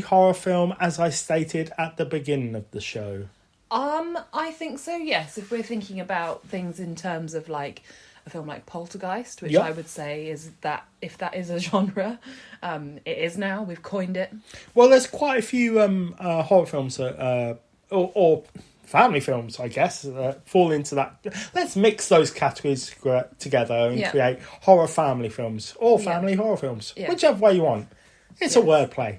horror film, as I stated at the beginning of the show? I think so, yes. If we're thinking about things in terms of like a film like Poltergeist, which Yep. I would say is that, if that is a genre, it is now. We've coined it. Well, there's quite a few horror films that, or family films, I guess, fall into that. Let's mix those categories together and create horror family films or family horror films, whichever way you want. It's a wordplay.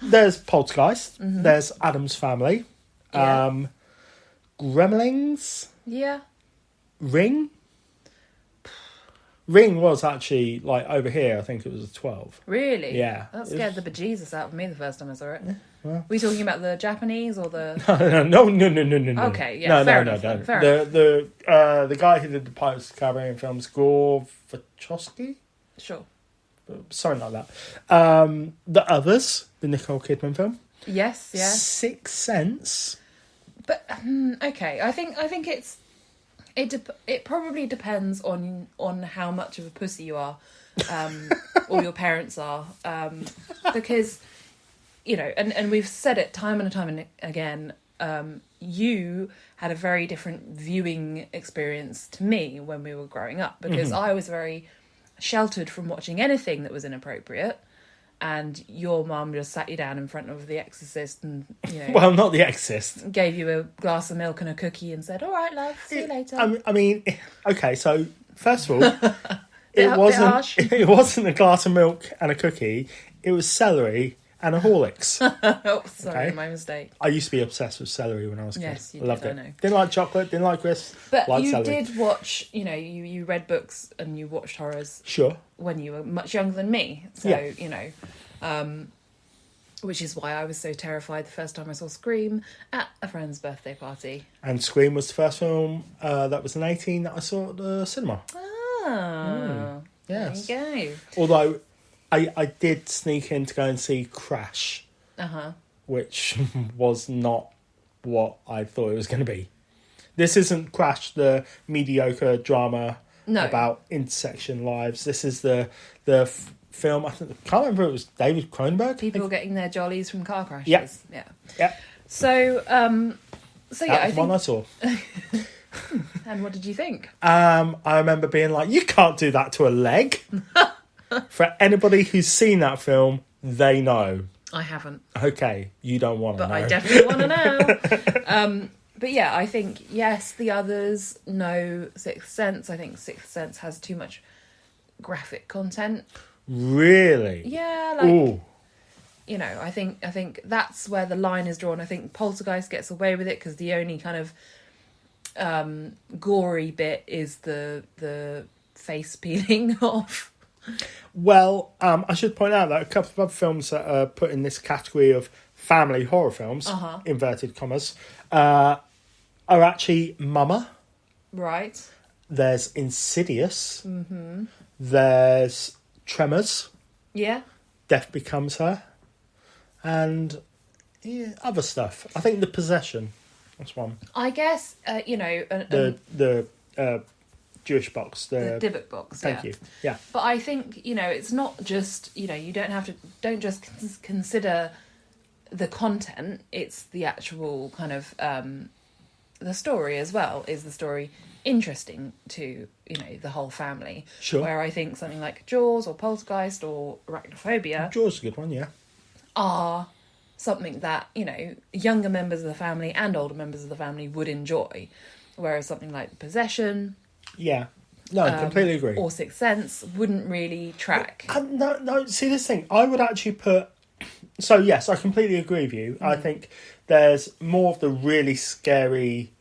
There's Poltergeist. There's Addams Family. Gremlins. Yeah. Ring. Ring was actually, like, over here, I think it was a 12. Really? Yeah. That scared the bejesus out of me the first time I saw it. Were you talking about the Japanese or the... No. Okay, yeah, fair enough. The guy who did the Pirates of the Caribbean films, Gore Wachowski? Sure. Something like that. The Others, the Nicole Kidman film. Yes, yeah. Sixth Sense. But, okay, I think it probably depends on how much of a pussy you are, or your parents are, because, you know, and we've said it time and time and again, you had a very different viewing experience to me when we were growing up, because I was very sheltered from watching anything that was inappropriate. And your mum just sat you down in front of The Exorcist and, you know... Well, not The Exorcist. Gave you a glass of milk and a cookie and said, all right, love, see you later. I mean, okay, so, first of all, it wasn't a glass of milk and a cookie. It was celery and a Horlicks. Oh, sorry, my mistake. I used to be obsessed with celery when I was a kid. Yes, you Loved did, it. I know. Didn't like chocolate, didn't like crisps, But liked you celery. did watch, you know, you read books and you watched horrors Sure. when you were much younger than me. So, Yeah. you know, which is why I was so terrified the first time I saw Scream at a friend's birthday party. And Scream was the first film that was an 18 that I saw at the cinema. Ah, Yes. there you Although I did sneak in to go and see Crash, go. which was not what I thought it was going to be. This isn't Crash, the mediocre drama about intersection lives. This is the film, I can't remember if it was David Cronenberg. People getting their jollies from car crashes. Yeah. Yeah. So yeah, That was one I saw. And what did you think? I remember being like, you can't do that to a leg. For anybody who's seen that film, they know. I haven't. Okay, you don't want to know. But I definitely want to know. But yeah, I think, yes, The Others, no, Sixth Sense. I think Sixth Sense has too much graphic content. Really? Yeah, like... Ooh. You know, I think that's where the line is drawn. I think Poltergeist gets away with it because the only kind of gory bit is the face peeling off. Well, I should point out that a couple of other films that are put in this category of family horror films, inverted commas, are actually Mama. Right. There's Insidious. Mm-hmm. There's Tremors. Yeah. Death Becomes Her. And other stuff. I think The Possession. That's one. I guess, you know... The Jewish box. The Dybbuk box, Thank you. Yeah. But I think, you know, it's not just, you know, you don't just consider the content, it's the actual kind of, the story as well. Is the story interesting to, you know, the whole family? Sure. Where I think something like Jaws or Poltergeist or Arachnophobia... Jaws is a good one, yeah. ...are something that, you know, younger members of the family and older members of the family would enjoy. Whereas something like Possession... Yeah. No, I completely agree. Or Sixth Sense wouldn't really track. No, see this thing. I would actually put... So, yes, I completely agree with you. I think there's more of the really scary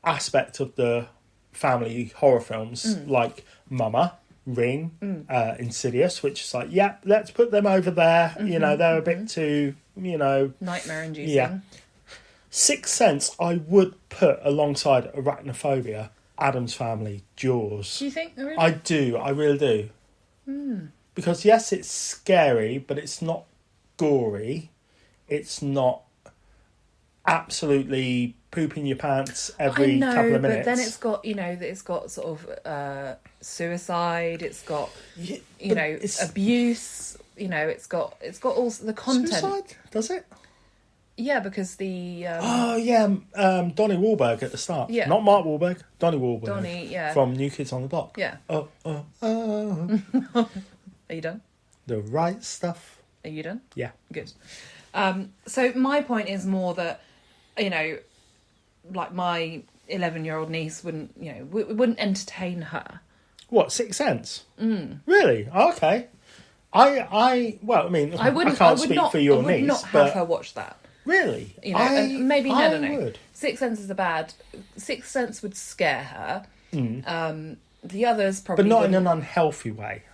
aspect of the family horror films, like Mama, Ring, Insidious, which is like, yeah, let's put them over there. You know, they're a bit too, you know... Nightmare-inducing. Yeah. Sixth Sense, I would put alongside Arachnophobia, Addams Family, Jaws. Do you think? Really? I do. I really do. Because, yes, it's scary, but it's not gory. It's not absolutely pooping your pants every couple of minutes. But then it's got, you know, it's got sort of suicide. It's got, you know, abuse. it's got also the content. Suicide? Does it? Yeah, because the Donnie Wahlberg at the start. Yeah. Not Mark Wahlberg. Donnie Wahlberg. Donnie, yeah. From New Kids on the Block. Yeah. Oh. Are you done? The right stuff. Are you done? Yeah. Good. So my point is more that, like my 11-year-old niece wouldn't entertain her. What, Sixth Sense? Really? Oh, okay. I can't speak for your niece, I would not have but her watch that. really, And maybe I don't know. would. Sixth Sense is Sixth Sense would scare her. The others probably, But not in wouldn't. an unhealthy way.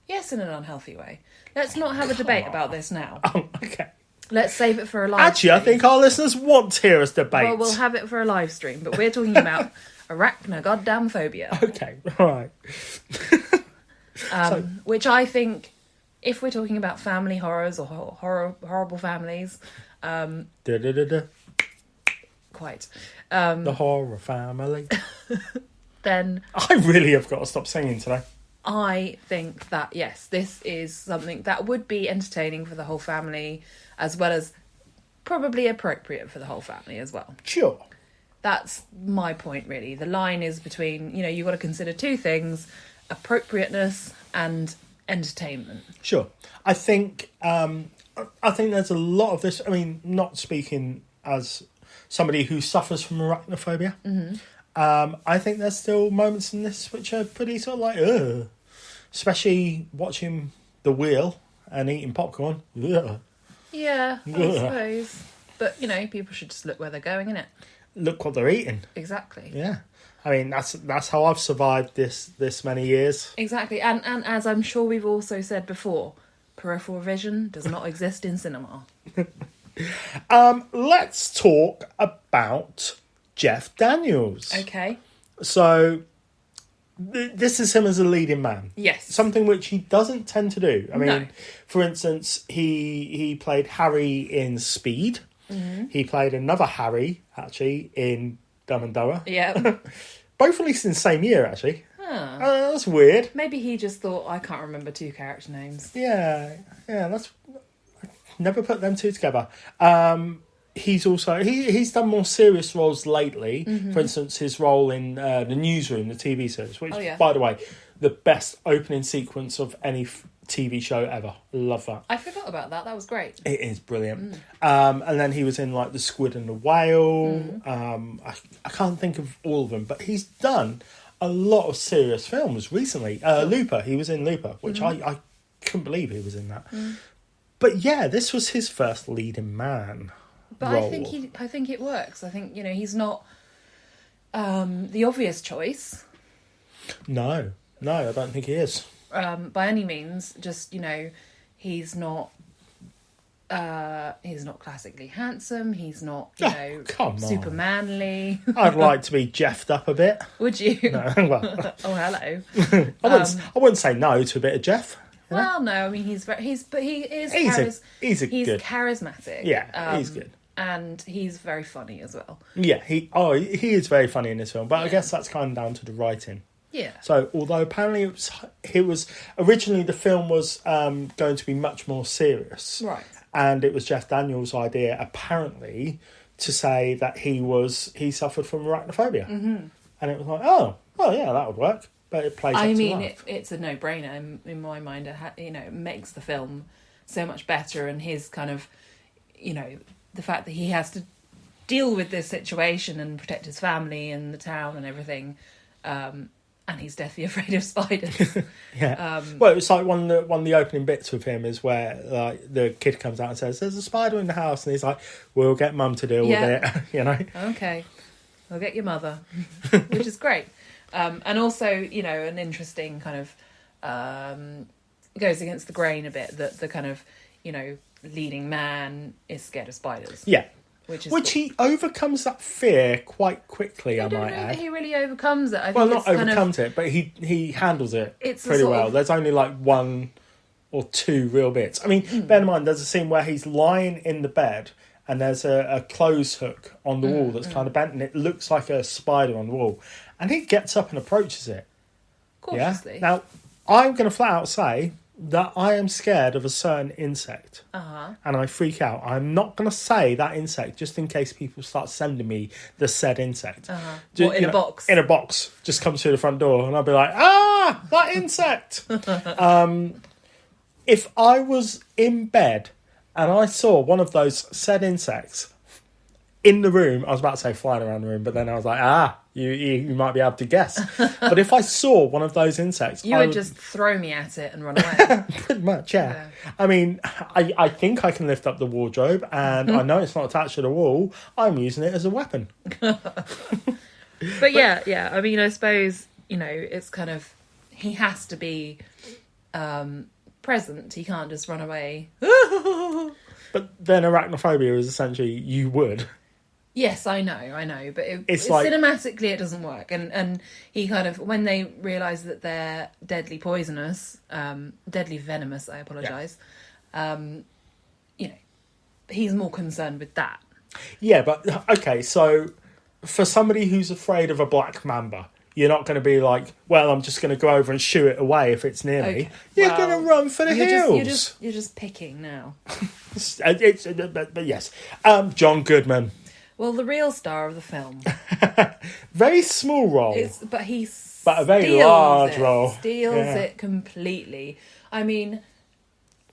Yes, in an unhealthy way. Let's not have a debate about this now. Oh, okay. Let's save it for a live Actually, I stream. think our listeners want to hear us debate. Well, we'll have it for a live stream, but we're talking about arachnophobia. Okay, all right. Which I think, if we're talking about family horrors or horrible families, Da-da-da-da. quite, The horror family. then I really have got to stop singing today. I think that, yes, this is something that would be entertaining for the whole family, as well as probably appropriate for the whole family as well. Sure. That's my point, really. The line is between, you've got to consider two things: appropriateness and entertainment. Sure. I think there's a lot of this. I mean, not speaking as somebody who suffers from arachnophobia. I think there's still moments in this which are pretty sort of like, ugh. Especially watching The Wheel and eating popcorn. Ugh. Yeah, I Ugh. suppose. But, people should just look where they're going, innit? Look what they're eating. Exactly. Yeah. I mean, that's how I've survived this many years. Exactly. And as I'm sure we've also said before, peripheral vision does not exist in cinema. Let's talk about Jeff Daniels. Okay. So, this is him as a leading man. Yes. Something which he doesn't tend to do. I mean, No. for instance, he played Harry in Speed. He played another Harry, actually, in Dumb and Dumber. Yeah. Both released in the same year, actually. Huh. That's weird. Maybe he just thought, I can't remember two character names. Yeah, that's... Never put them two together. He's also... He's done more serious roles lately. For instance, his role in The Newsroom, the TV series, which, by the way, the best opening sequence of any TV show ever. Love that. I forgot about that. That was great. It is brilliant. And then he was in like The Squid and the Whale. I can't think of all of them, but he's done a lot of serious films recently. Looper, he was in Looper, which I couldn't believe he was in that. But yeah, this was his first leading man But role. I think it works. I think, he's not the obvious choice. No, I don't think he is. By any means. Just, he's not classically handsome. He's not, come on. super manly. I'd like to be Jeffed up a bit. Would you? No, well, Oh, hello. I wouldn't say no to a bit of Jeff. You know? Well, no, I mean, he is he's he's good. charismatic. Yeah, he's good. And he's very funny as well. Yeah, he is very funny in this film, but I guess that's kind of down to the writing. Yeah. So, although apparently it was originally the film was going to be much more serious, Right. and it was Jeff Daniels' idea apparently to say that he suffered from arachnophobia, and it was like, oh, well, yeah, that would work, but it plays. I mean, it's a no-brainer in my mind. It makes the film so much better, and his kind of, the fact that he has to deal with this situation and protect his family and the town and everything. And he's deathly afraid of spiders. Yeah. Well, it's like one of the opening bits with him is where like the kid comes out and says, "There's a spider in the house," and he's like, "We'll get Mum to deal with it." Okay, I'll get your mother, which is great. And also, an interesting kind of goes against the grain a bit that the kind of leading man is scared of spiders. Yeah. Which cool. He overcomes that fear quite quickly, I don't might know add. that he really overcomes it. I think Well, not it's kind overcomes it, but he handles it It's a pretty sort well. of- There's only like one or two real bits. I mean, bear in mind, there's a scene where he's lying in the bed and there's a clothes hook on the wall that's kind of bent and it looks like a spider on the wall. And he gets up and approaches it. cautiously. Yeah? Now, I'm going to flat out say that I am scared of a certain insect and I freak out, I'm not going to say that insect just in case people start sending me the said insect. What, in a box? In a box. Just comes through the front door and I'll be like, ah, that insect. If I was in bed and I saw one of those said insects in the room, I was about to say flying around the room, but then I was like, you might be able to guess. But if I saw one of those insects... You would just throw me at it and run away. Pretty much, yeah. I mean, I think I can lift up the wardrobe, and I know it's not attached to the wall. I'm using it as a weapon. But yeah. I mean, I suppose, it's kind of... He has to be present. He can't just run away. But then arachnophobia is essentially you would. Yes, I know, but it's like, cinematically it doesn't work, and he kind of, when they realise that they're deadly poisonous, deadly venomous, I apologise, he's more concerned with that. Yeah, but okay, so for somebody who's afraid of a black mamba, you're not going to be like, well, I'm just going to go over and shoo it away if it's near me. You're going to run for the hills. You're just picking now. But yes, John Goodman. Well, the real star of the film. Very small role. But a very large role. Steals it completely. I mean,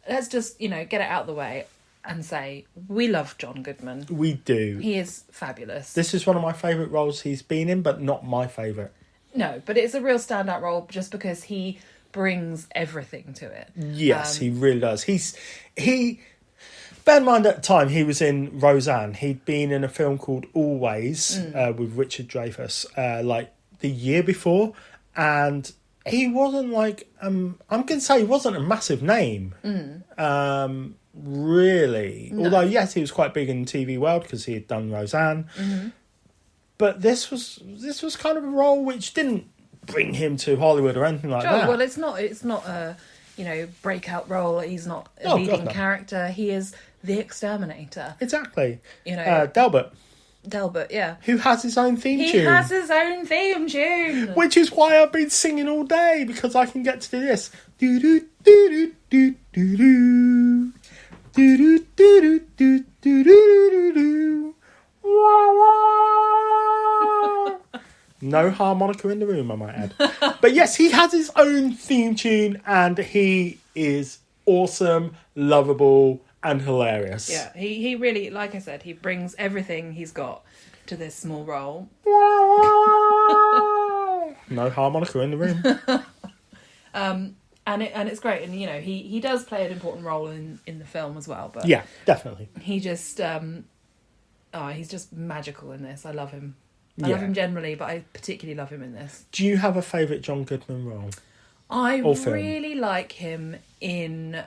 let's just, get it out of the way and say, we love John Goodman. We do. He is fabulous. This is one of my favourite roles he's been in, but not my favourite. No, but it's a real standout role just because he brings everything to it. Yes, he really does. Bear in mind at the time he was in Roseanne. He'd been in a film called Always with Richard Dreyfuss like the year before, and he wasn't like I'm going to say he wasn't a massive name, really. No. Although yes, he was quite big in the TV world because he had done Roseanne. Mm-hmm. But this was kind of a role which didn't bring him to Hollywood or anything like that. Well, it's not a breakout role. He's not a leading character. He is the exterminator. Exactly. Delbert, yeah. Who has his own theme tune. He has his own theme tune. Which is why I've been singing all day, because I can get to do this. Do do do do do do do do do do do do do do. No harmonica in the room, I might add. But yes, he has his own theme tune, and he is awesome, lovable, and hilarious. Yeah, he really, like I said, he brings everything he's got to this small role. No harmonica in the room. And it's great, and he does play an important role in the film as well. But yeah, definitely. He just he's just magical in this. I love him. I love him generally, but I particularly love him in this. Do you have a favourite John Goodman role? I really like him in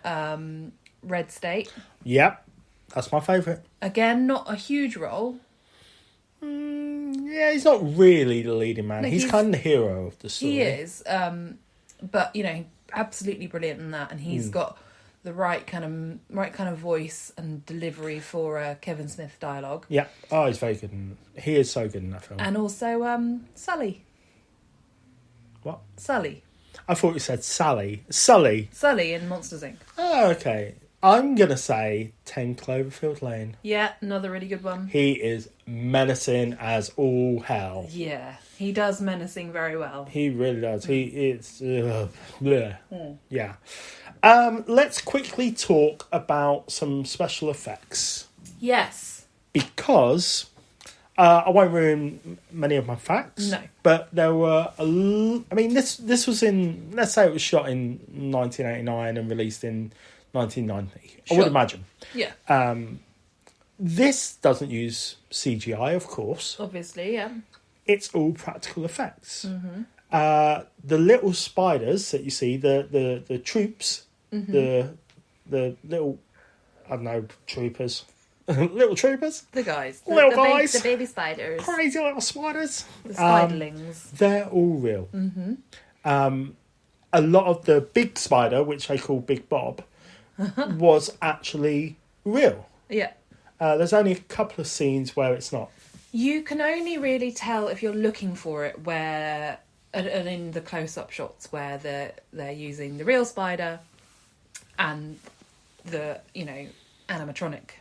Red State. Yep, that's my favourite. Again, not a huge role. Yeah, he's not really the leading man. No, he's kind of the hero of the story. He is, but absolutely brilliant in that, and he's got the right kind of voice and delivery for Kevin Smith dialogue. Yeah, he's very good. He is so good in that film. And also Sully. What? Sully. I thought you said Sally. Sully. Sully in Monsters, Inc. Oh, okay. I'm going to say 10 Cloverfield Lane. Yeah, another really good one. He is menacing as all hell. Yeah, he does menacing very well. He really does. He is... Yeah. Let's quickly talk about some special effects. Yes. Because... I won't ruin many of my facts. No. But there were this was in... Let's say it was shot in 1989 and released in 1990. Sure. I would imagine. Yeah. This doesn't use CGI, of course. Obviously, yeah. It's all practical effects. Mm-hmm. The little spiders that you see, the troops, the little, I don't know, troopers. Little troopers. The guys. The baby spiders. Crazy little spiders. The spiderlings. They're all real. Mm-hmm. A lot of the big spider, which they call Big Bob, was actually real. Yeah. There's only a couple of scenes where it's not. You can only really tell if you're looking for it where, and in the close-up shots where they're using the real spider and the animatronic